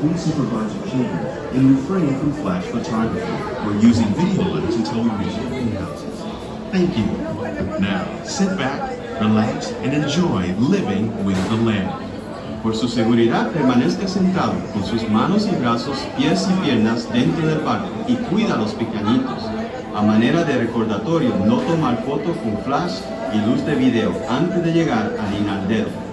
please supervise your children and refrain from flash photography or using video lights until we reach the greenhouses. Thank you. Now, sit back, relax, and enjoy living with the land. Por su seguridad, permanezca sentado con sus manos y brazos, pies y piernas dentro del parque y cuida a los pequeñitos. A manera de recordatorio, no tomar fotos con flash y luz de video antes de llegar al inardero.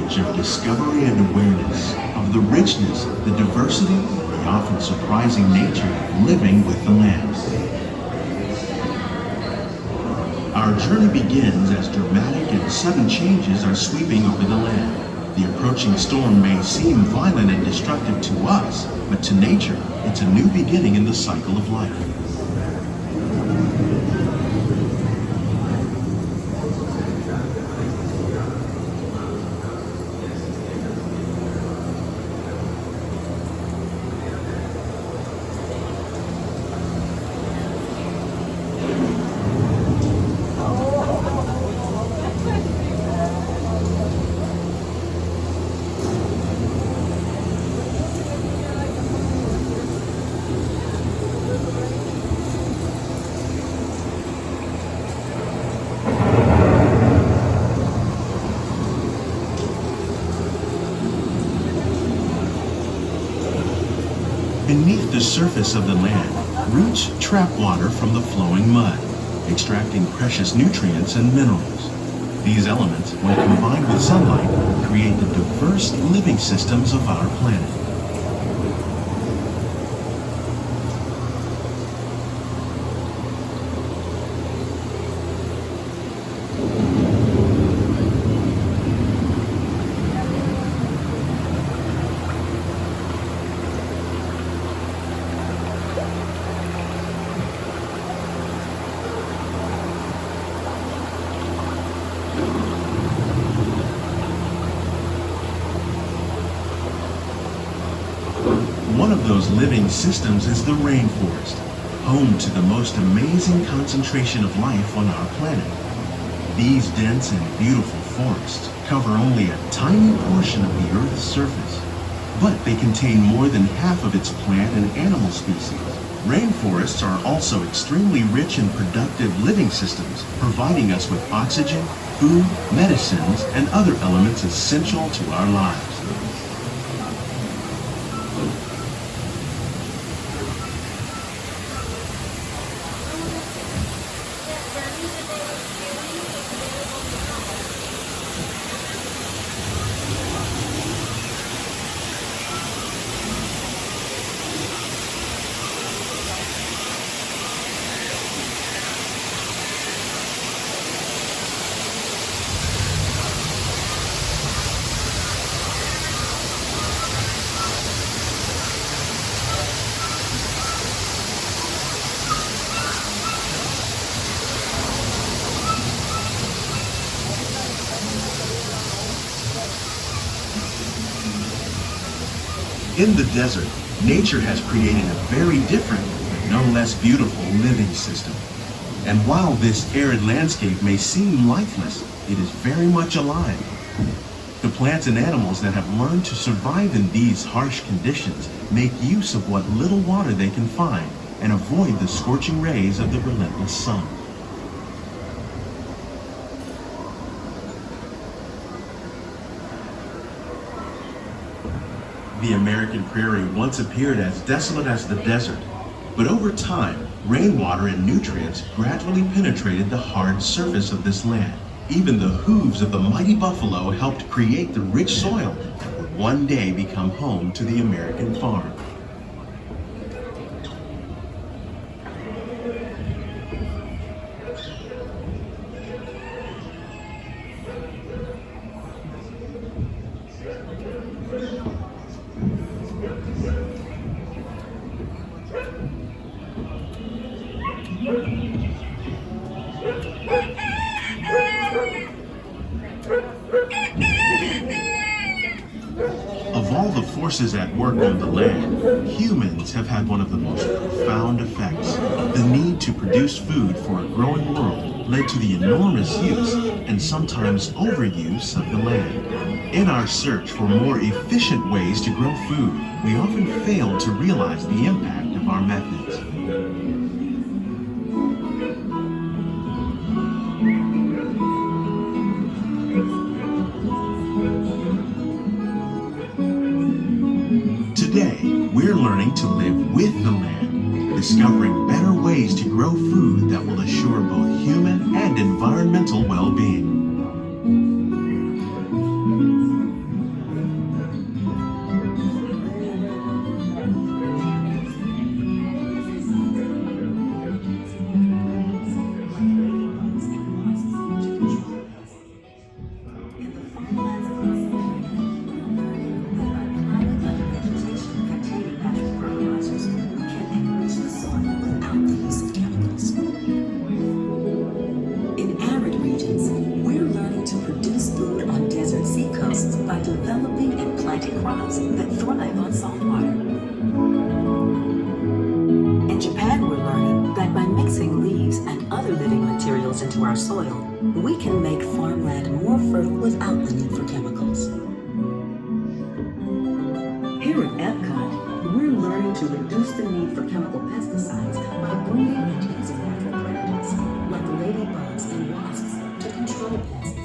Of discovery and awareness of the richness, the diversity, the often surprising nature of living with the land. Our journey begins as dramatic and sudden changes are sweeping over the land. The approaching storm may seem violent and destructive to us, but to nature, it's a new beginning in the cycle of life. Beneath the surface of the land, roots trap water from the flowing mud, extracting precious nutrients and minerals. These elements, when combined with sunlight, create the diverse living systems of our planet. One of those living systems is the rainforest, home to the most amazing concentration of life on our planet. These dense and beautiful forests cover only a tiny portion of the Earth's surface, but they contain more than half of its plant and animal species. Rainforests are also extremely rich and productive living systems, providing us with oxygen, food, medicines, and other elements essential to our lives. In the desert, nature has created a very different, but no less beautiful living system. And while this arid landscape may seem lifeless, it is very much alive. The plants and animals that have learned to survive in these harsh conditions make use of what little water they can find and avoid the scorching rays of the relentless sun. The American prairie once appeared as desolate as the desert, but over time, rainwater and nutrients gradually penetrated the hard surface of this land. Even the hooves of the mighty buffalo helped create the rich soil that would one day become home to the American farm. forces at work on the land, humans have had one of the most profound effects. The need to produce food for a growing world led to the enormous use and sometimes overuse of the land. In our search for more efficient ways to grow food, we often fail to realize the impact of our methods. Today, we're learning to live with the land, discovering better ways to grow food that will assure both human and environmental well-being. Into our soil, we can make farmland more fertile without the need for chemicals. Here at Epcot, we're learning to reduce the need for chemical pesticides by bringing and using natural predators like ladybugs and wasps to control pests.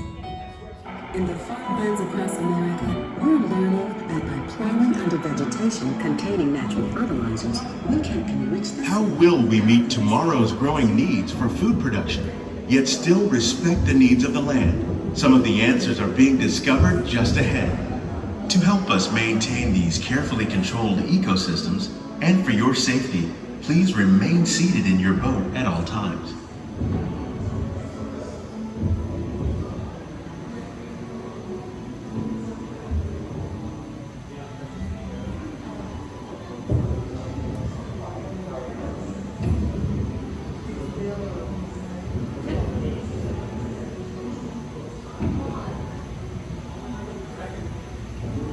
In the farmlands across America, we're learning that by plowing under vegetation containing natural fertilizers, we can enrich the soil. How will we meet tomorrow's growing needs for food production, yet still respect the needs of the land? Some of the answers are being discovered just ahead. To help us maintain these carefully controlled ecosystems, and for your safety, please remain seated in your boat at all times.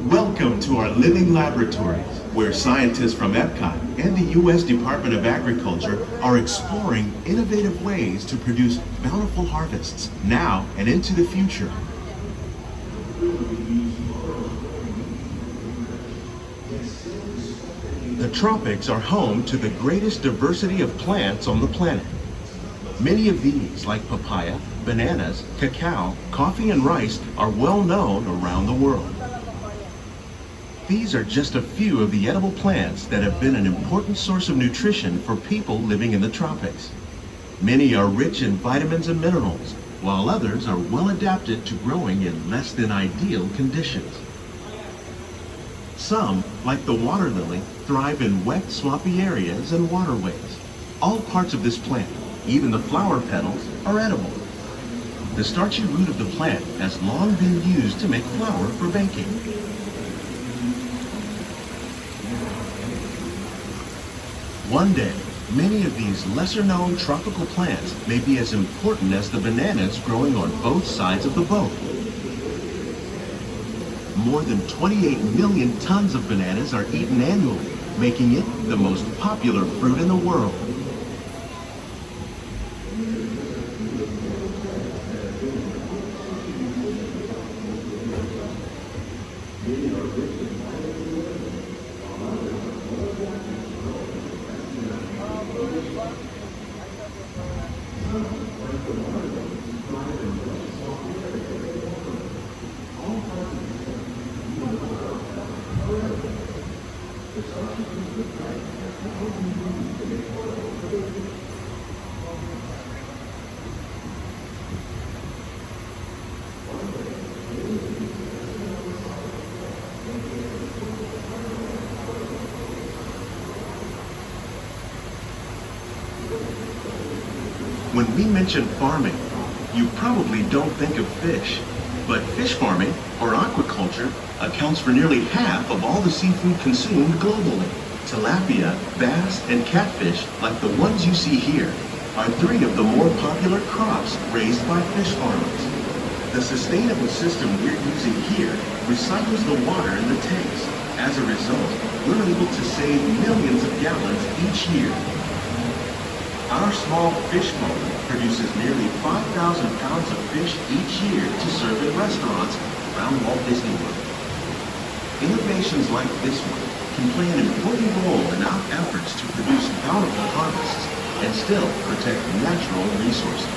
Welcome to our living laboratories, where scientists from Epcot and the U.S. Department of Agriculture are exploring innovative ways to produce bountiful harvests now and into the future. The tropics are home to the greatest diversity of plants on the planet. Many of these, like papaya, bananas, cacao, coffee, and rice, are well known around the world. These are just a few of the edible plants that have been an important source of nutrition for people living in the tropics. Many are rich in vitamins and minerals, while others are well adapted to growing in less than ideal conditions. Some, like the water lily, thrive in wet, swampy areas and waterways. All parts of this plant, even the flower petals, are edible. The starchy root of the plant has long been used to make flour for baking. One day, many of these lesser-known tropical plants may be as important as the bananas growing on both sides of the boat. More than 28 million tons of bananas are eaten annually, making it the most popular fruit in the world. When we mention farming, you probably don't think of fish. But fish farming, or aquaculture, accounts for nearly half of all the seafood consumed globally. Tilapia, bass, and catfish, like the ones you see here, are three of the more popular crops raised by fish farmers. The sustainable system we're using here recycles the water in the tanks, As a result, we're able to save millions of gallons each year. Our small fish pond produces nearly 5,000 pounds of fish each year to serve in restaurants around Walt Disney World. Innovations like this one can play an important role in our efforts to produce bountiful harvests and still protect natural resources.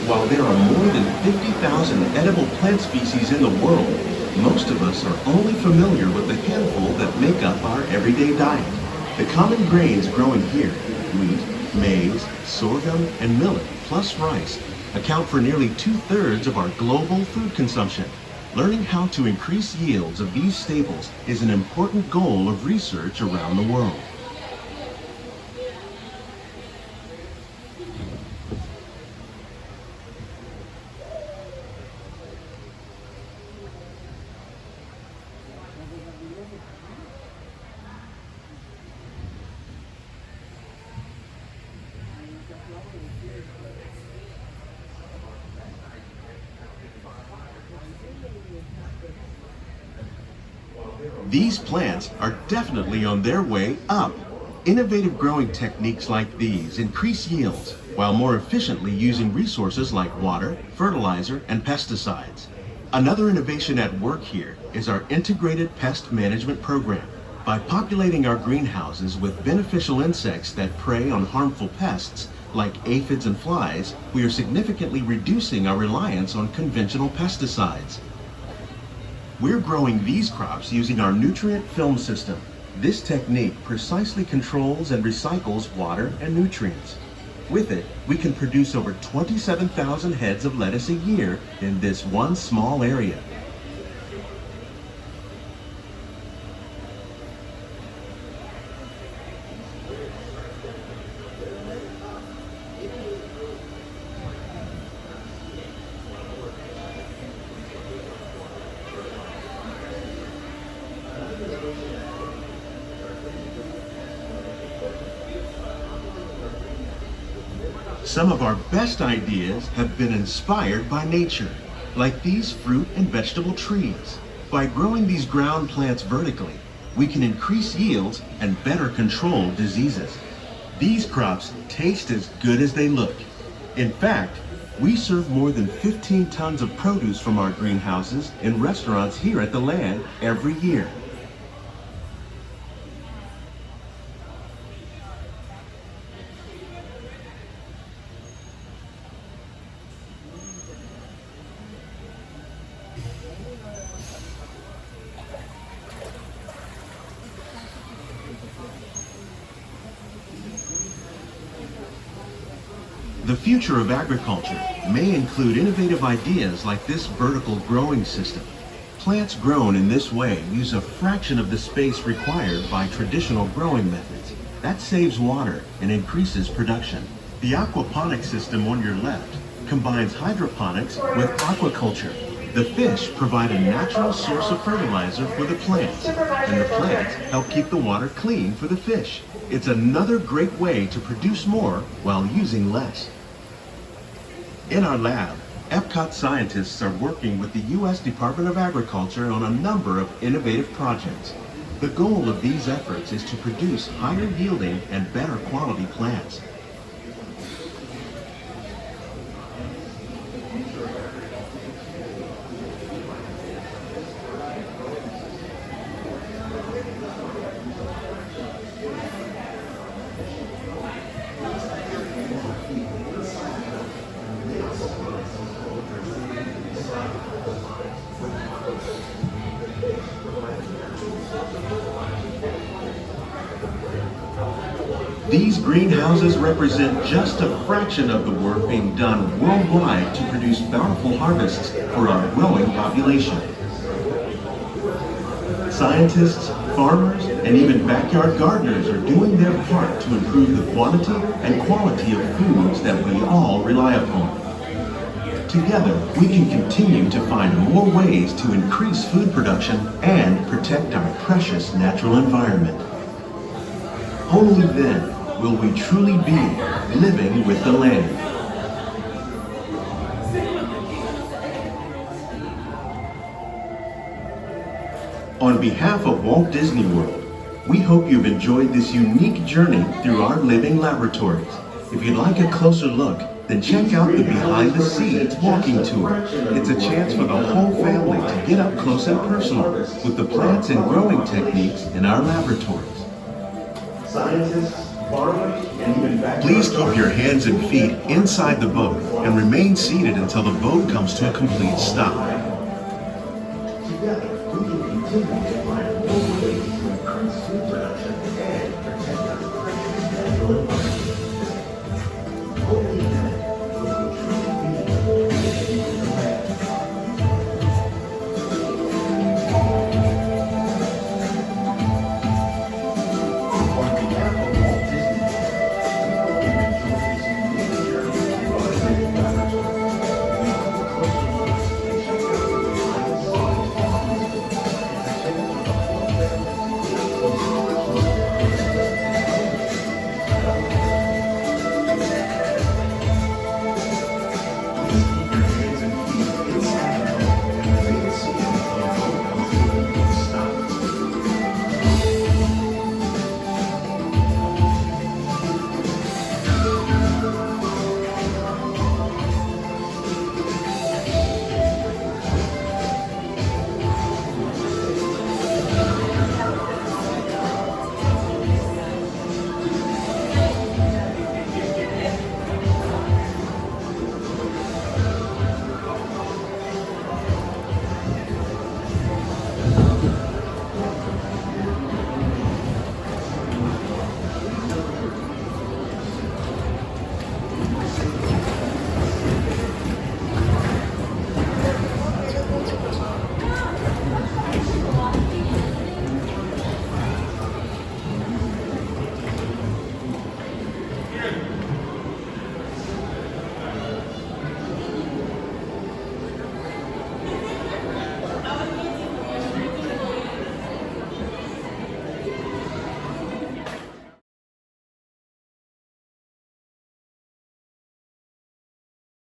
While there are more than 50,000 edible plant species in the world, most of us are only familiar with the handful that make up our everyday diet. The common grains growing here, wheat, maize, sorghum, and millet, plus rice, account for nearly 2/3 of our global food consumption. Learning how to increase yields of these staples is an important goal of research around the world. These plants are definitely on their way up. Innovative growing techniques like these increase yields while more efficiently using resources like water, fertilizer, and pesticides. Another innovation at work here is our integrated pest management program. By populating our greenhouses with beneficial insects that prey on harmful pests like aphids and flies, we are significantly reducing our reliance on conventional pesticides. We're growing these crops using our nutrient film system. This technique precisely controls and recycles water and nutrients. With it, we can produce over 27,000 heads of lettuce a year in this one small area. Some of our best ideas have been inspired by nature, like these fruit and vegetable trees. By growing these ground plants vertically, we can increase yields and better control diseases. These crops taste as good as they look. In fact, we serve more than 15 tons of produce from our greenhouses in restaurants here at the Land every year. The future of agriculture may include innovative ideas like this vertical growing system. Plants grown in this way use a fraction of the space required by traditional growing methods. That saves water and increases production. The aquaponics system on your left combines hydroponics with aquaculture. The fish provide a natural source of fertilizer for the plants, and the plants help keep the water clean for the fish. It's another great way to produce more while using less. In our lab, Epcot scientists are working with the U.S. Department of Agriculture on a number of innovative projects. The goal of these efforts is to produce higher yielding and better quality plants. These greenhouses represent just a fraction of the work being done worldwide to produce bountiful harvests for our growing population. Scientists, farmers, and even backyard gardeners are doing their part to improve the quantity and quality of foods that we all rely upon. Together, we can continue to find more ways to increase food production and protect our precious natural environment. Only then will we truly be living with the land. On behalf of Walt Disney World, we hope you've enjoyed this unique journey through our living laboratories. If you'd like a closer look, then check out the Behind the Scenes walking tour. It's a chance for the whole family to get up close and personal with the plants and growing techniques in our laboratories. Scientists, farmers, and even please keep your hands and feet inside the boat and remain seated until the boat comes to a complete stop. Together, we can continue to find more ways to increase food production and protect our precious natural environment.